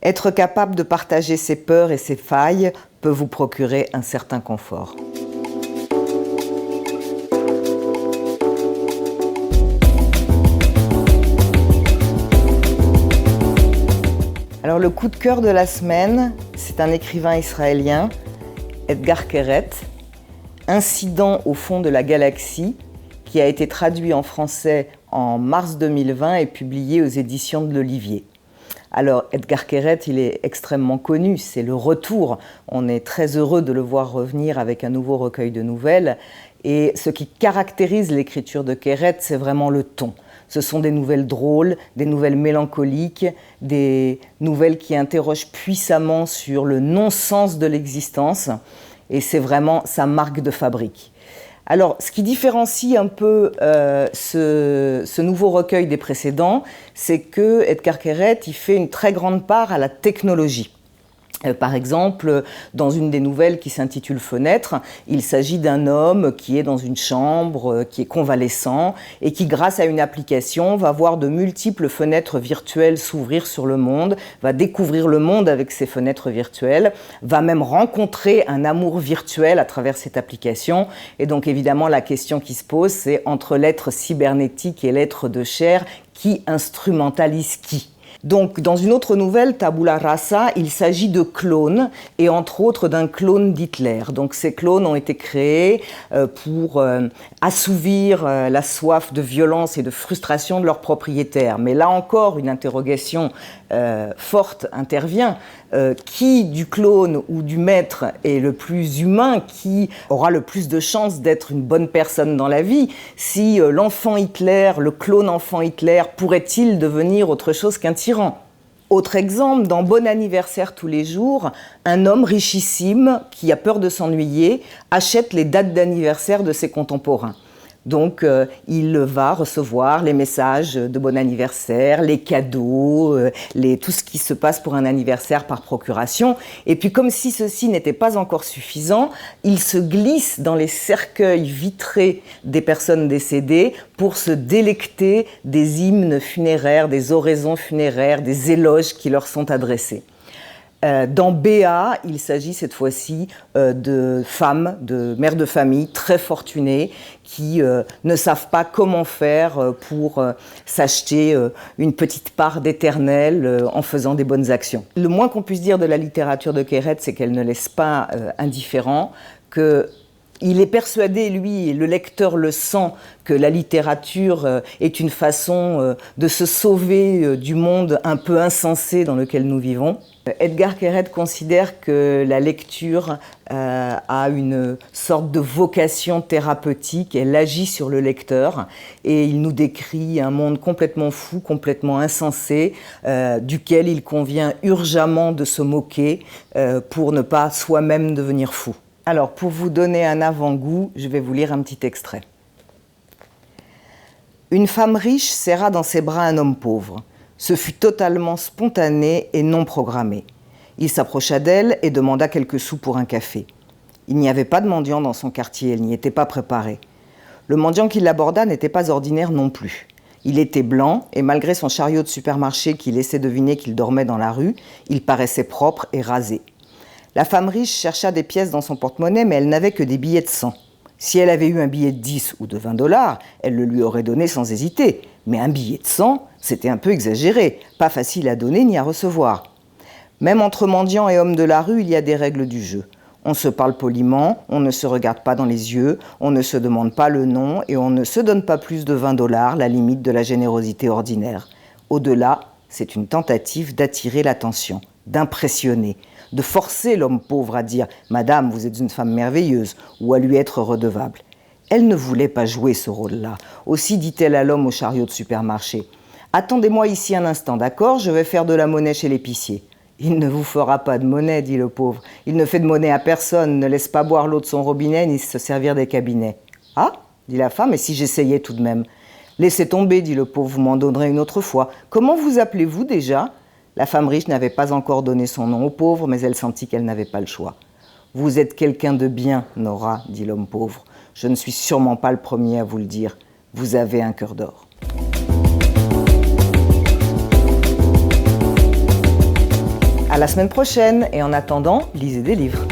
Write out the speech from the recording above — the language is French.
Être capable de partager ses peurs et ses failles peut vous procurer un certain confort. Alors le coup de cœur de la semaine, c'est un écrivain israélien, Edgar Keret, Incident au fond de la galaxie, qui a été traduit en français en mars 2020 et publié aux éditions de l'Olivier. Alors Edgar Keret, il est extrêmement connu, c'est le retour. On est très heureux de le voir revenir avec un nouveau recueil de nouvelles. Et ce qui caractérise l'écriture de Keret, c'est vraiment le ton. Ce sont des nouvelles drôles, des nouvelles mélancoliques, des nouvelles qui interrogent puissamment sur le non-sens de l'existence. Et c'est vraiment sa marque de fabrique. Alors, ce qui différencie un peu ce nouveau recueil des précédents, c'est que Edgar Keret, il fait une très grande part à la technologie. Par exemple, dans une des nouvelles qui s'intitule Fenêtre, il s'agit d'un homme qui est dans une chambre, qui est convalescent et qui, grâce à une application, va voir de multiples fenêtres virtuelles s'ouvrir sur le monde, va découvrir le monde avec ces fenêtres virtuelles, va même rencontrer un amour virtuel à travers cette application. Et donc évidemment, la question qui se pose, c'est entre l'être cybernétique et l'être de chair, qui instrumentalise qui ? Donc, dans une autre nouvelle, Tabula Rasa, il s'agit de clones, et entre autres d'un clone d'Hitler. Donc, ces clones ont été créés pour assouvir la soif de violence et de frustration de leurs propriétaires. Mais là encore, une interrogation forte intervient. Qui du clone ou du maître est le plus humain, qui aura le plus de chances d'être une bonne personne dans la vie? Si l'enfant Hitler, le clone enfant Hitler, pourrait-il devenir autre chose qu'un tyran? Autre exemple, dans Bon anniversaire tous les jours, un homme richissime qui a peur de s'ennuyer achète les dates d'anniversaire de ses contemporains. Donc, il va recevoir les messages de bon anniversaire, les cadeaux, tout ce qui se passe pour un anniversaire par procuration. Et puis, comme si ceci n'était pas encore suffisant, il se glisse dans les cercueils vitrés des personnes décédées pour se délecter des hymnes funéraires, des oraisons funéraires, des éloges qui leur sont adressés. Dans Béa, il s'agit cette fois-ci de femmes, de mères de famille très fortunées qui ne savent pas comment faire pour s'acheter une petite part d'éternel en faisant des bonnes actions. Le moins qu'on puisse dire de la littérature de Keret, c'est qu'elle ne laisse pas indifférent, qu'il est persuadé, lui, et le lecteur le sent, que la littérature est une façon de se sauver du monde un peu insensé dans lequel nous vivons. Edgar Keret considère que la lecture a une sorte de vocation thérapeutique, elle agit sur le lecteur et il nous décrit un monde complètement fou, complètement insensé, duquel il convient urgemment de se moquer pour ne pas soi-même devenir fou. Alors, pour vous donner un avant-goût, je vais vous lire un petit extrait. Une femme riche serra dans ses bras un homme pauvre. Ce fut totalement spontané et non programmé. Il s'approcha d'elle et demanda quelques sous pour un café. Il n'y avait pas de mendiant dans son quartier, elle n'y était pas préparée. Le mendiant qui l'aborda n'était pas ordinaire non plus. Il était blanc et malgré son chariot de supermarché qui laissait deviner qu'il dormait dans la rue, il paraissait propre et rasé. La femme riche chercha des pièces dans son porte-monnaie, mais elle n'avait que des billets de 100. Si elle avait eu un billet de 10 ou de 20 $, elle le lui aurait donné sans hésiter. Mais un billet de 100, c'était un peu exagéré, pas facile à donner ni à recevoir. Même entre mendiants et hommes de la rue, il y a des règles du jeu. On se parle poliment, on ne se regarde pas dans les yeux, on ne se demande pas le nom et on ne se donne pas plus de 20 $, la limite de la générosité ordinaire. Au-delà, c'est une tentative d'attirer l'attention, d'impressionner, de forcer l'homme pauvre à dire « Madame, vous êtes une femme merveilleuse » ou à lui être redevable. Elle ne voulait pas jouer ce rôle-là. Aussi dit-elle à l'homme au chariot de supermarché « Attendez-moi ici un instant, d'accord? Je vais faire de la monnaie chez l'épicier. » « Il ne vous fera pas de monnaie, dit le pauvre. Il ne fait de monnaie à personne, ne laisse pas boire l'eau de son robinet ni se servir des cabinets. »« Ah, dit la femme, et si j'essayais tout de même ?»« Laissez tomber, dit le pauvre, vous m'en donnerez une autre fois. Comment vous appelez-vous déjà ?» La femme riche n'avait pas encore donné son nom au pauvre, mais elle sentit qu'elle n'avait pas le choix. « Vous êtes quelqu'un de bien, Nora, dit l'homme pauvre. Je ne suis sûrement pas le premier à vous le dire. Vous avez un cœur d'or. » la semaine prochaine et en attendant, lisez des livres.